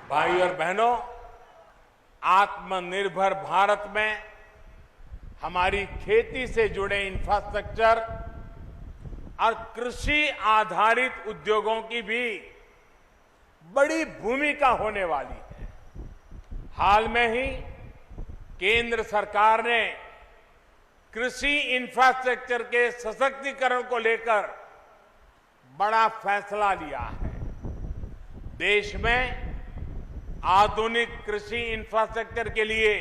भाई और बहनों, आत्मनिर्भर भारत में हमारी खेती से जुड़े इंफ्रास्ट्रक्चर और कृषि आधारित उद्योगों की भी बड़ी भूमिका होने वाली है। हाल में ही केंद्र सरकार ने कृषि इंफ्रास्ट्रक्चर के सशक्तिकरण को लेकर बड़ा फैसला लिया है। देश में आधुनिक कृषि इंफ्रास्ट्रक्चर के लिए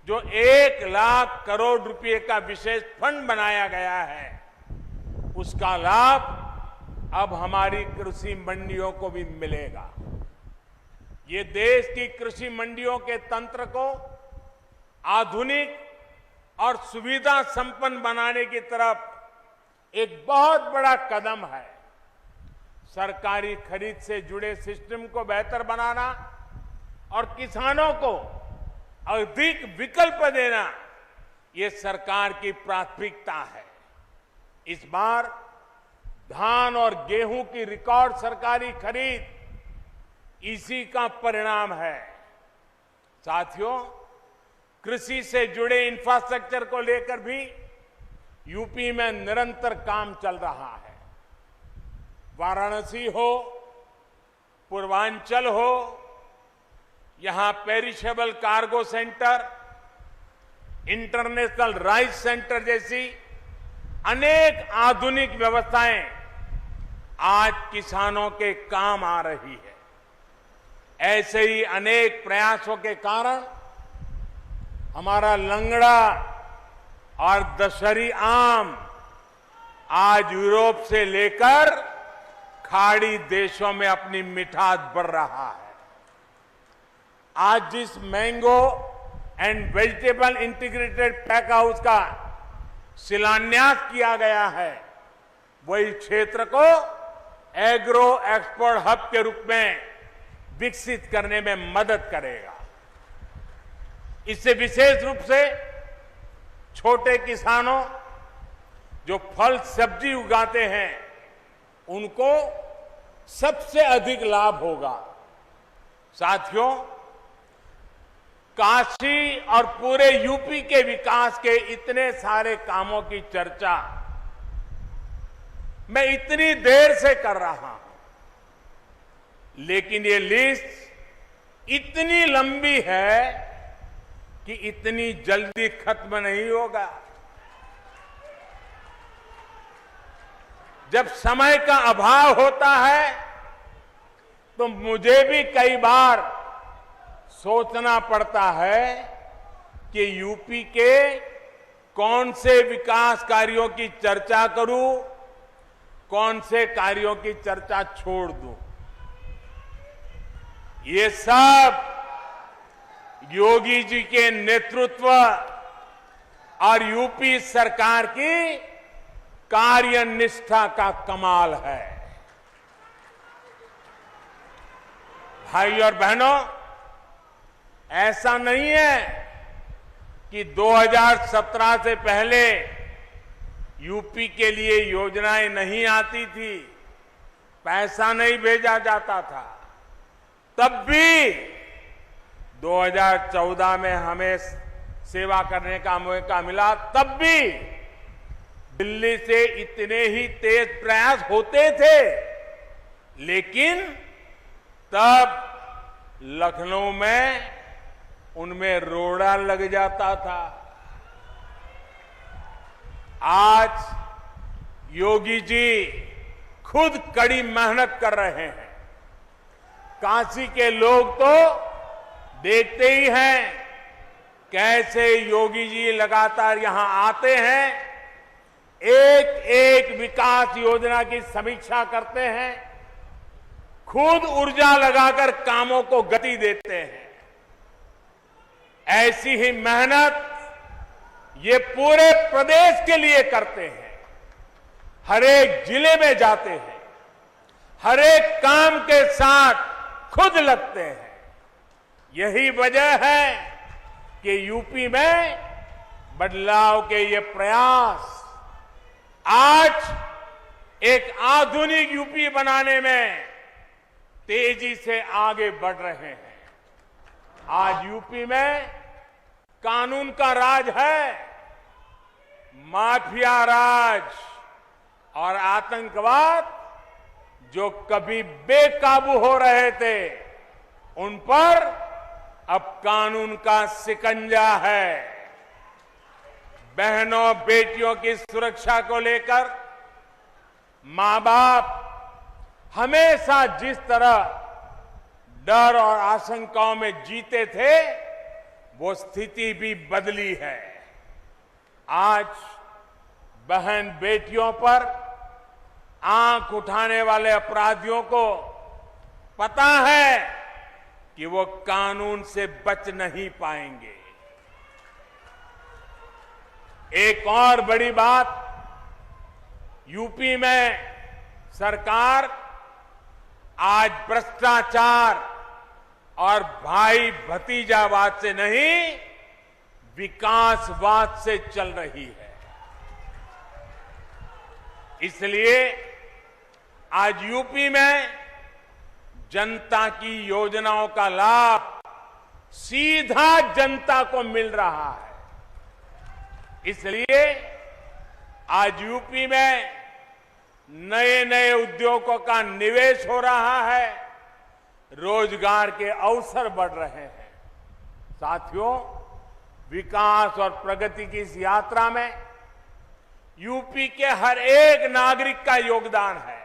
जो 1 लाख करोड़ रुपए का विशेष फंड बनाया गया है, उसका लाभ अब हमारी कृषि मंडियों को भी मिलेगा। ये देश की कृषि मंडियों के तंत्र को आधुनिक और सुविधा संपन्न बनाने की तरफ एक बहुत बड़ा कदम है। सरकारी खरीद से जुड़े सिस्टम को बेहतर बनाना और किसानों को अधिक विकल्प देना, ये सरकार की प्राथमिकता है। इस बार धान और गेहूं की रिकॉर्ड सरकारी खरीद इसी का परिणाम है। साथियों, कृषि से जुड़े इंफ्रास्ट्रक्चर को लेकर भी यूपी में निरंतर काम चल रहा है। वाराणसी हो, पूर्वांचल हो, यहां perishable cargo centre, international rice centre जैसी अनेक आधुनिक व्यवस्थाएं आज किसानों के काम आ रही है। ऐसे ही अनेक प्रयासों के कारण हमारा लंगड़ा और दशहरी आम आज यूरोप से लेकर खाड़ी देशों में अपनी मिठास बढ़ रहा है। आज जिस mango and vegetable integrated pack house का शिलान्यास किया गया है, वही क्षेत्र को एग्रो एक्सपोर्ट हब के रूप में विकसित करने में मदद करेगा। इससे विशेष रूप से छोटे किसानों जो फल सब्जी उगाते हैं, उनको सबसे अधिक लाभ होगा। साथियों, काशी और पूरे यूपी के विकास के इतने सारे कामों की चर्चा मैं इतनी देर से कर रहा हूं, लेकिन ये लिस्ट इतनी लंबी है कि इतनी जल्दी खत्म नहीं होगा। जब समय का अभाव होता है तो मुझे भी कई बार सोचना पड़ता है कि यूपी के कौन से विकास कार्यों की चर्चा करूं, कौन से कार्यों की चर्चा छोड़ दूं। ये सब योगी जी के नेतृत्व और यूपी सरकार की कार्यनिष्ठा का कमाल है। भाई और बहनों, ऐसा नहीं है कि 2017 से पहले यूपी के लिए योजनाएं नहीं आती थी, पैसा नहीं भेजा जाता था। तब भी 2014 में हमें सेवा करने का मौका मिला, तब भी दिल्ली से इतने ही तेज प्रयास होते थे, लेकिन तब लखनऊ में उनमें रोड़ा लग जाता था। आज योगी जी खुद कड़ी मेहनत कर रहे हैं। काशी के लोग तो देखते ही हैं कैसे योगी जी लगातार यहां आते हैं, एक एक विकास योजना की समीक्षा करते हैं, खुद ऊर्जा लगाकर कामों को गति देते हैं। ऐसी ही मेहनत ये पूरे प्रदेश के लिए करते हैं। हर एक जिले में जाते हैं, हर एक काम के साथ खुद लगते हैं। यही वजह है कि यूपी में बदलाव के ये प्रयास आज एक आधुनिक यूपी बनाने में तेजी से आगे बढ़ रहे हैं। आज यूपी में कानून का राज है, माफिया राज और आतंकवाद जो कभी बेकाबू हो रहे थे, उन पर अब कानून का शिकंजा है। बहनों बेटियों की सुरक्षा को लेकर मां बाप हमेशा जिस तरह डर और आशंकाओं में जीते थे, वो स्थिति भी बदली है। आज बहन बेटियों पर आंख उठाने वाले अपराधियों को पता है कि वो कानून से बच नहीं पाएंगे। एक और बड़ी बात, यूपी में सरकार आज भ्रष्टाचार और भाई भतीजावाद से नहीं, विकासवाद से चल रही है। इसलिए आज यूपी में जनता की योजनाओं का लाभ सीधा जनता को मिल रहा है। इसलिए आज यूपी में नए नए उद्योगों का निवेश हो रहा है, रोजगार के अवसर बढ़ रहे हैं। साथियों, विकास और प्रगति की इस यात्रा में यूपी के हर एक नागरिक का योगदान है।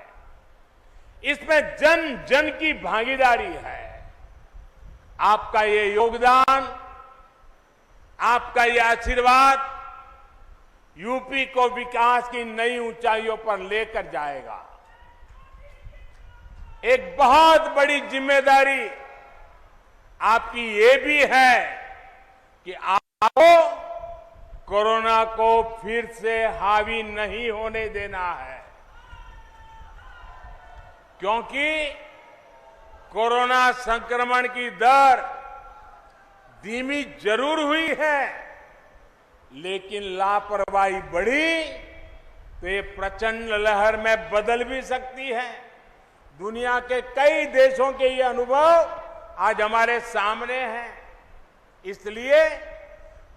इसमें जन जन की भागीदारी है। आपका ये योगदान, आपका ये आशीर्वाद यूपी को विकास की नई ऊंचाइयों पर लेकर जाएगा। एक बहुत बड़ी जिम्मेदारी आपकी ये भी है कि आपको कोरोना को फिर से हावी नहीं होने देना है, क्योंकि कोरोना संक्रमण की दर धीमी जरूर हुई है, लेकिन लापरवाही बढ़ी तो ये प्रचंड लहर में बदल भी सकती है। दुनिया के कई देशों के ये अनुभव आज हमारे सामने हैं। इसलिए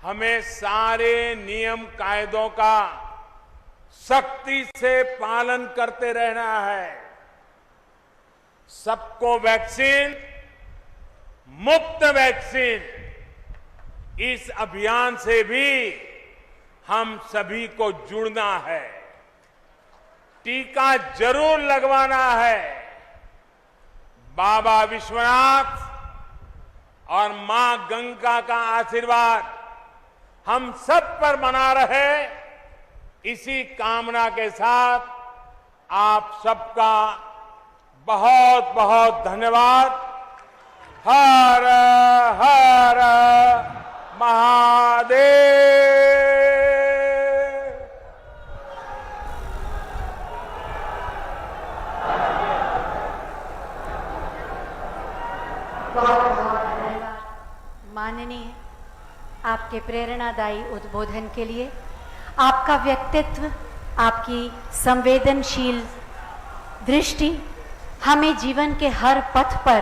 हमें सारे नियम कायदों का सख्ती से पालन करते रहना है। सबको वैक्सीन, मुफ्त वैक्सीन, इस अभियान से भी हम सभी को जुड़ना है। टीका जरूर लगवाना है। बाबा विश्वनाथ और मां गंगा का आशीर्वाद हम सब पर बना रहे, इसी कामना के साथ आप सबका बहुत बहुत धन्यवाद। हर हर महादेव। बहुत बहुत धन्यवाद माननीय, आपके प्रेरणादायी उद्बोधन के लिए। आपका व्यक्तित्व, आपकी संवेदनशील दृष्टि हमें जीवन के हर पथ पर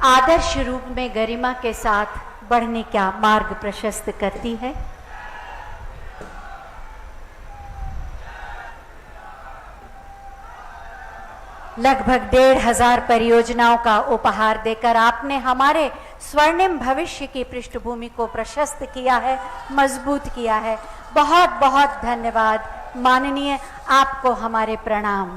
आदर्श रूप में गरिमा के साथ बढ़ने का मार्ग प्रशस्त करती है। लगभग 1,500 परियोजनाओं का उपहार देकर आपने हमारे स्वर्णिम भविष्य की पृष्ठभूमि को प्रशस्त किया है, मजबूत किया है। बहुत बहुत धन्यवाद माननीय, आपको हमारे प्रणाम।